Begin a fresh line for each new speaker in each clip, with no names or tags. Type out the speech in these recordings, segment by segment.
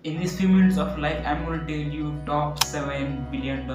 In these few minutes of life, I'm going to tell you top $7 billion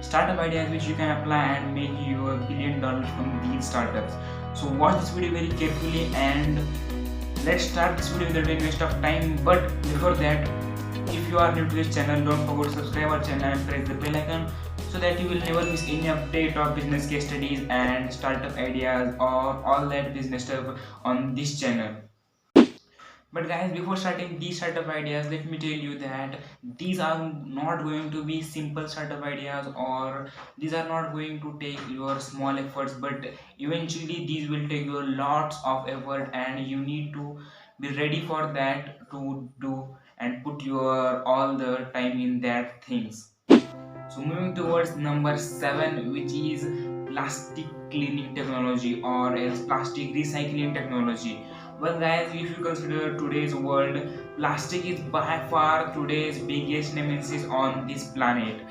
startup ideas which you can apply and make you $1 billion from these startups. So watch this video very carefully and let's start this video without any waste of time. But before that, if you are new to this channel, don't forget to subscribe our channel and press the bell icon so that you will never miss any update of business case studies and startup ideas or all that business stuff on this channel. But guys, before starting these startup ideas, let me tell you that these are not going to be simple startup ideas, or these are not going to take your small efforts, but eventually these will take you lots of effort and you need to be ready for that to do and put your all the time in that things. So moving towards number 7, which is plastic cleaning technology or else plastic recycling technology. Well guys, if you consider today's world, plastic is by far today's biggest nemesis on this planet.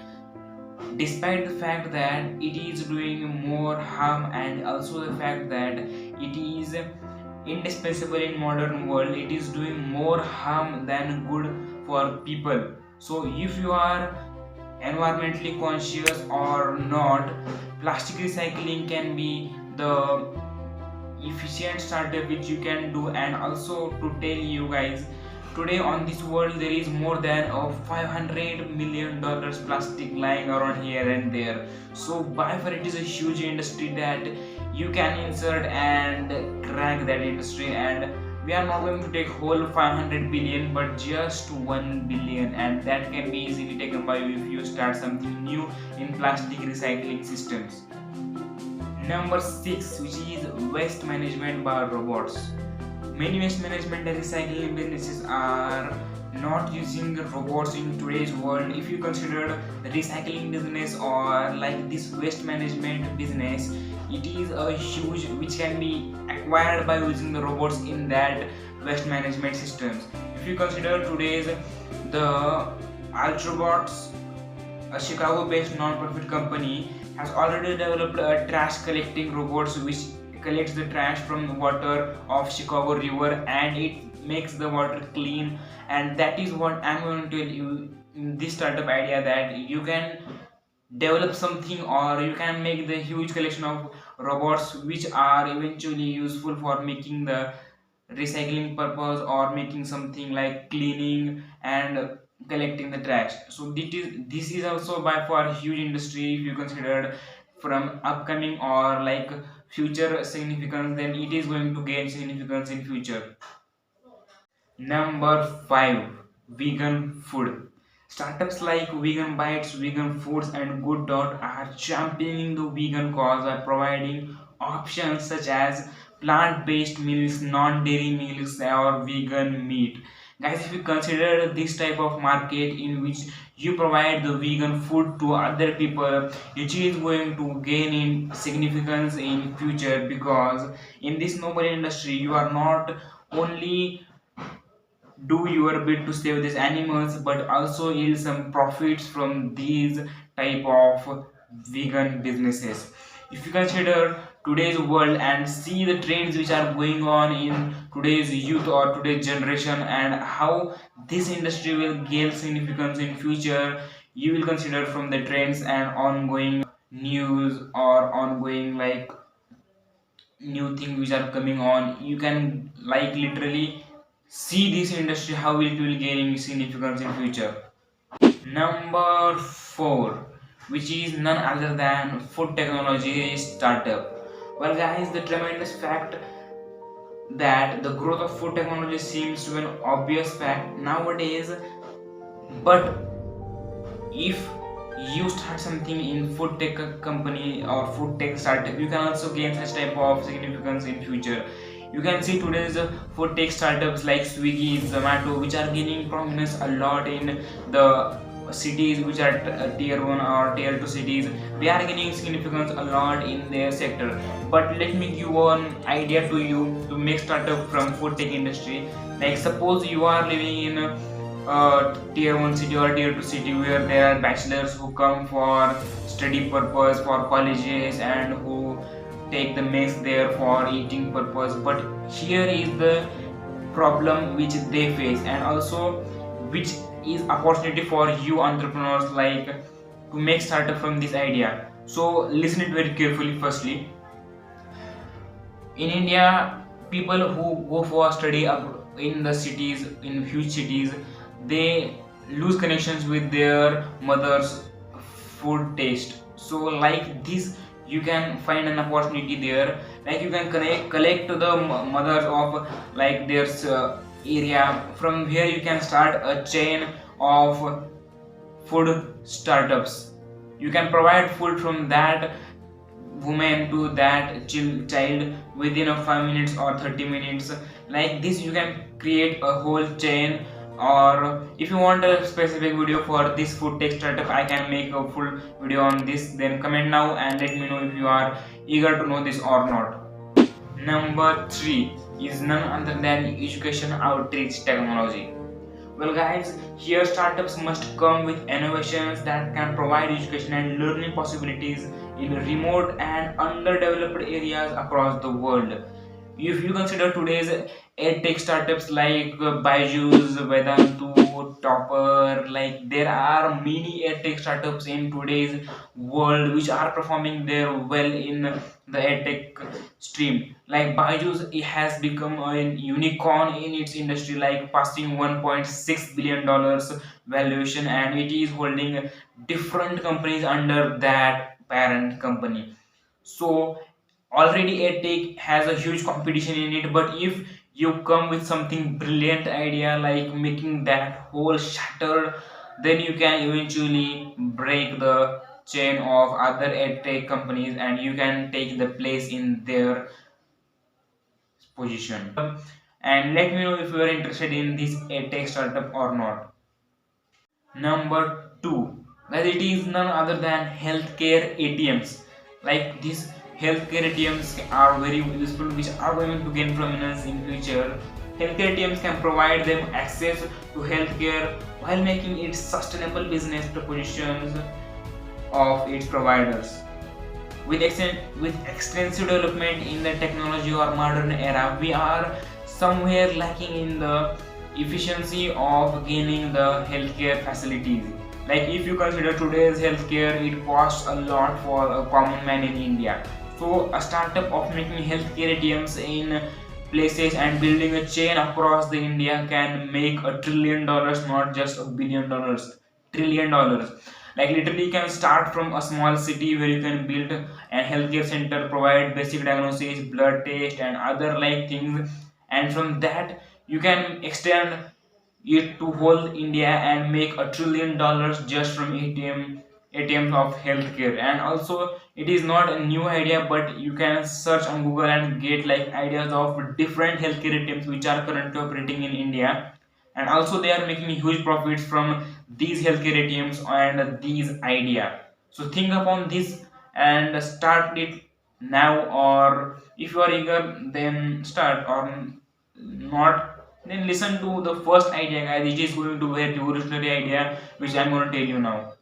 Despite the fact that it is doing more harm and also the fact that it is indispensable in modern world, it is doing more harm than good for people. So if you are environmentally conscious or not, plastic recycling can be the efficient startup which you can do. And also to tell you guys, today on this world there is more than $500 million plastic lying around here and there. So by far it is a huge industry that you can insert and crack that industry. And we are not going to take whole 500 billion but just 1 billion, and that can be easily taken by you if you start something new in plastic recycling systems. Number 6, which is waste management by robots. Many waste management and recycling businesses are not using robots in today's world. If you consider the recycling business or like this waste management business, it is a huge which can be acquired by using the robots in that waste management systems. If you consider today's the Altrobots, a Chicago-based non-profit company, has already developed a trash collecting robots which collects the trash from the water of Chicago River and it makes the water clean. And that is what I'm going to tell you in this startup idea, that you can develop something or you can make the huge collection of robots which are eventually useful for making the recycling purpose or making something like cleaning and collecting the trash. So this is also by far a huge industry. If you consider from upcoming or like future significance, then it is going to gain significance in future. Number 5, vegan food. Startups like Vegan Bites, Vegan Foods, and Good Dot are championing the vegan cause by providing options such as plant-based meals, non-dairy meals, or vegan meat. Guys, if you consider this type of market in which you provide the vegan food to other people, it is going to gain in significance in future, because in this noble industry you are not only do your bit to save these animals but also yield some profits from these type of vegan businesses. If you consider today's world and see the trends which are going on in today's youth or today's generation and how this industry will gain significance in future, you will consider from the trends and ongoing news or ongoing like new things which are coming on, you can like literally see this industry how it will gain in significance in future. Number 4, which is none other than food technology startup. Well guys, the tremendous fact that the growth of food technology seems to be an obvious fact nowadays, but if you start something in food tech company or food tech startup, you can also gain such type of significance in future. You can see today's food tech startups like Swiggy, Zomato, which are gaining prominence a lot in the cities which are tier 1 or tier 2 cities. They are gaining significance a lot in their sector. But let me give one idea to you to make startup from food tech industry. Like suppose you are living in tier 1 city or tier 2 city where there are bachelors who come for study purpose for colleges and who take the mess there for eating purpose. But here is the problem which they face, and also which is opportunity for you entrepreneurs like to make startup from this idea. So listen it very carefully. Firstly, in India, people who go for study in the cities, in huge cities, they lose connections with their mother's food taste. So like this, you can find an opportunity there. Like you can collect to the mothers of like their area. From here, you can start a chain of food startups. You can provide food from that woman to that child within a 5 minutes or 30 minutes. Like this you can create a whole chain. Or if you want a specific video for this food tech startup, I can make a full video on this. Then comment now and let me know if you are eager to know this or not. Number 3 is none other than education outreach technology. Well, guys, here startups must come with innovations that can provide education and learning possibilities in remote and underdeveloped areas across the world. If you consider today's edtech startups like Byju's, Vedantu, Topper, like there are many edtech startups in today's world which are performing there well in the edtech stream. Like Byju's, it has become a unicorn in its industry, like passing 1.6 billion dollars valuation, and it is holding different companies under that parent company. So already edtech has a huge competition in it, but if you come with something brilliant idea like making that whole shattered, then you can eventually break the chain of other edtech companies and you can take the place in their position. And let me know if you are interested in this edtech startup or not. Number 2, guys, it is none other than healthcare ATMs. Like these healthcare ATMs are very useful, which are going to gain prominence in future. Healthcare ATMs can provide them access to healthcare while making it sustainable business propositions of its providers. With extensive development in the technology or modern era, we are somewhere lacking in the efficiency of gaining the healthcare facilities. Like if you consider today's healthcare, it costs a lot for a common man in India. So a startup of making healthcare ATMs in places and building a chain across the India can make $1 trillion, not just $1 billion, $1 trillion. Like literally you can start from a small city where you can build a healthcare center, provide basic diagnosis, blood test and other like things, and from that you can extend it to whole India and make $1 trillion just from ATMs of healthcare. And also it is not a new idea, but you can search on Google and get like ideas of different healthcare ATMs which are currently operating in India, and also they are making huge profits from these healthcare ATMs and these idea. So think upon this and start it now, or if you are eager then start, or not then listen to the first idea, guys. It is going to be a revolutionary idea which I'm going to tell you now.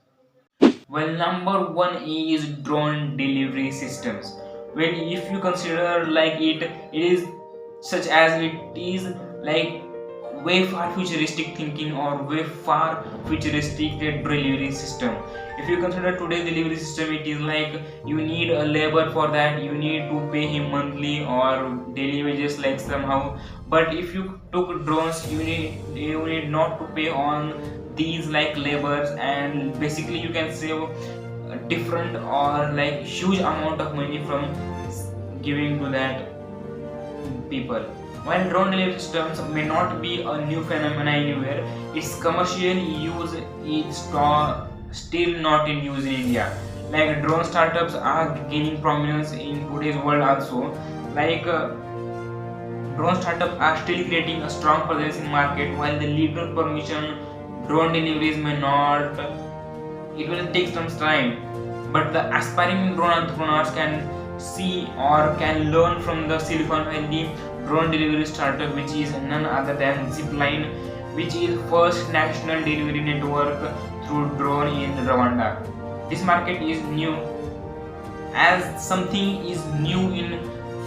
Well, number 1 is drone delivery systems. Well, if you consider like it is such as it is like way far futuristic thinking or way far futuristic delivery system. If you consider today's delivery system, it is like you need a labor for that, you need to pay him monthly or daily wages like somehow. But if you took drones, you need not to pay on these like labors, and basically you can save a different or like huge amount of money from giving to that people. While drone delivery systems may not be a new phenomenon anywhere, its commercial use is still not in use in India. Like drone startups are gaining prominence in today's world also. Like drone startups are still creating a strong presence in market, while the legal permission drone deliveries may not. It will take some time, but the aspiring drone entrepreneurs can see or can learn from the Silicon Valley drone delivery startup, which is none other than Zipline, which is first national delivery network through drone in Rwanda. This market is new, as something is new in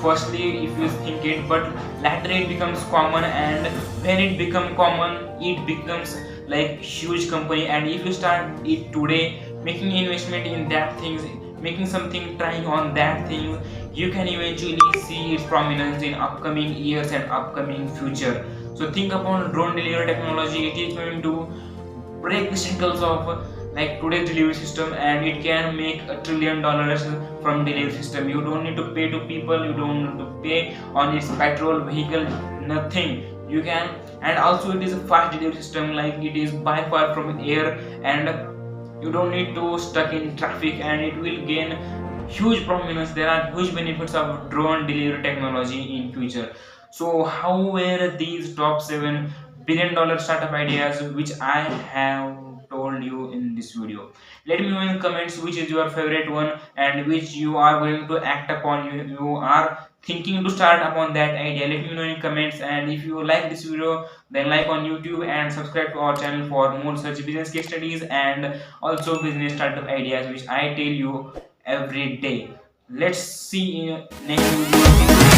firstly if you think it, but later it becomes common, and when it becomes common it becomes like huge company, and if you start it today, making investment in that things, making something, trying on that thing, you can eventually see its prominence in upcoming years and upcoming future. So think upon drone delivery technology. It is going to break the cycles of like today's delivery system, and it can make $1 trillion from delivery system. You don't need to pay to people, you don't need to pay on its petrol vehicle, nothing. You can, and also it is a fast delivery system, like it is by far from air, and you don't need to stuck in traffic, and it will gain huge prominence. There are huge benefits of drone delivery technology in future. So how were these top 7 billion-dollar startup ideas which I have told you in this video? Let me know in comments which is your favorite one and which you are going to act upon. You are thinking to start upon that idea. Let me know in comments, and if you like this video, then like on YouTube and subscribe to our channel for more such business case studies and also business startup ideas which I tell you every day. Let's see in next video.